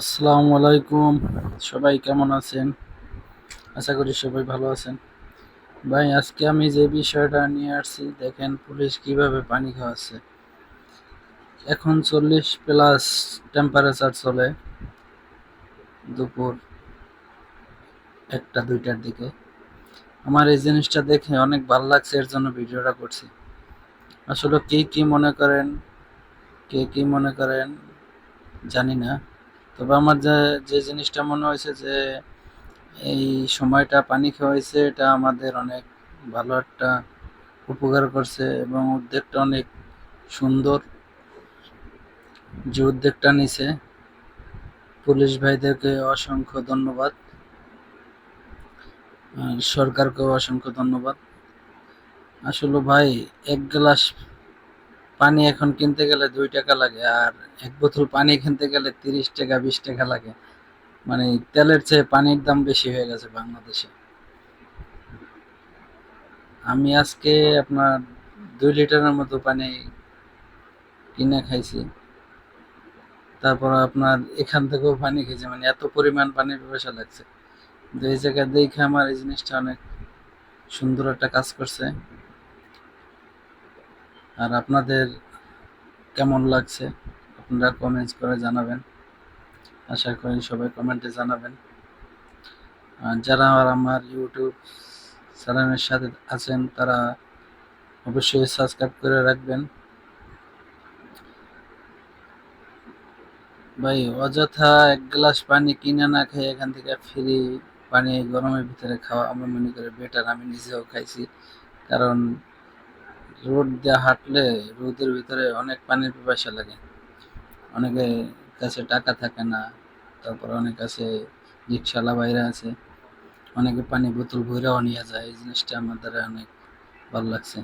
আসসালামু আলাইকুম। সবাই কেমন আছেন? আশা করি সবাই ভালো আছেন। ভাই, আজকে আমি যে বিষয়টা নিয়ে আসছি, দেখেন পুলিশ কিভাবে পানি খাওয়াচ্ছে। এখন 40+ টেম্পারেচার চলে দুপুর 1টা 2টার দিকে। আমার এই জিনিসটা দেখে অনেক ভালো লাগছে, এর জন্য ভিডিওটা করছি। আসলে কে কি মনে করেন জানি না। তবে আমার যে যে জিনিসটা মনে হয়েছে যে এই সময়টা পানি খাওয়াইছে, এটা আমাদের অনেক ভালো একটা উপকার করছে এবং উদ্যোগটা অনেক সুন্দর। যে উদ্যোগটা নিছে, পুলিশ ভাইদেরকে অসংখ্য ধন্যবাদ, আর সরকারকেও অসংখ্য ধন্যবাদ। আসলে ভাই, এক গ্লাস পানি এখন কিনতে গেলে 2 টাকা লাগে, আর এক বোতল পানি কিনতে গেলে 30 টাকা 20 টাকা লাগে। মানে তেলের চেয়ে পানির দাম বেশি হয়ে গেছে বাংলাদেশে। আমি আজকে আপনার 2 লিটারের মতো পানি কিনে খাইছি। তারপর আপনার এখান থেকেও পানি খেয়েছি, মানে এত পরিমাণ পানির পিপাসা লাগছে। তো এই জায়গায় দেখে আমার এই জিনিসটা অনেক সুন্দর একটা কাজ করছে। আর আপনাদের কেমন লাগছে আপনারা কমেন্টস করে জানাবেন। আশা করি সবাই কমেন্টে জানাবেন। আর যারা আমার ইউটিউব চ্যানেলের সাথে আছেন, তারা অবশ্যই সাবস্ক্রাইব করে রাখবেন। ভাই, অযথা এক গ্লাস পানি কিনে না খেয়ে এখান থেকে ফ্রি পানি গরমের ভিতরে খাওয়া আমি মনে করি বেটার। আমি নিজেও খাইছি। কারণ রোদ দিয়ে হাঁটলে রোদের ভিতরে অনেক পানির পিপাসা লাগে। অনেকের কাছে টাকা থাকে না, তারপর অনেক কাছে রিক্সাওয়ালা বাইরে আছে, অনেকে পানি বোতল ভইরাও নিয়ে যায়। এই জিনিসটা আমাদের অনেক ভালো লাগছে।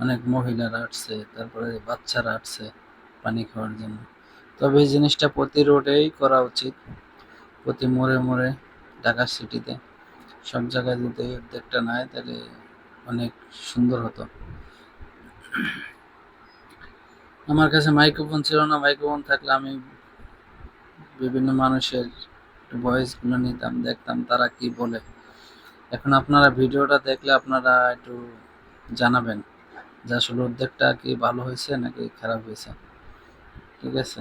অনেক মহিলারা আসছে, তারপরে বাচ্চারা আসছে পানি খাওয়ার জন্য। তবে এই জিনিসটা প্রতি রোডেই করা উচিত, প্রতি মোড়ে মোড়ে, ঢাকা সিটিতে সব জায়গায় যদি এই উদ্যোগটা নেয় তাহলে অনেক সুন্দর হতো। আমার কাছে মাইক্রোফোন ছিল না, মাইক্রোফোন থাকলে আমি বিভিন্ন মানুষের ভয়েসগুলো নিতাম, দেখতাম তারা কি বলে। এখন আপনারা ভিডিওটা দেখলে আপনারা একটু জানাবেন যে আসলে উদ্যোগটা কি ভালো হয়েছে নাকি খারাপ হয়েছে। ঠিক আছে?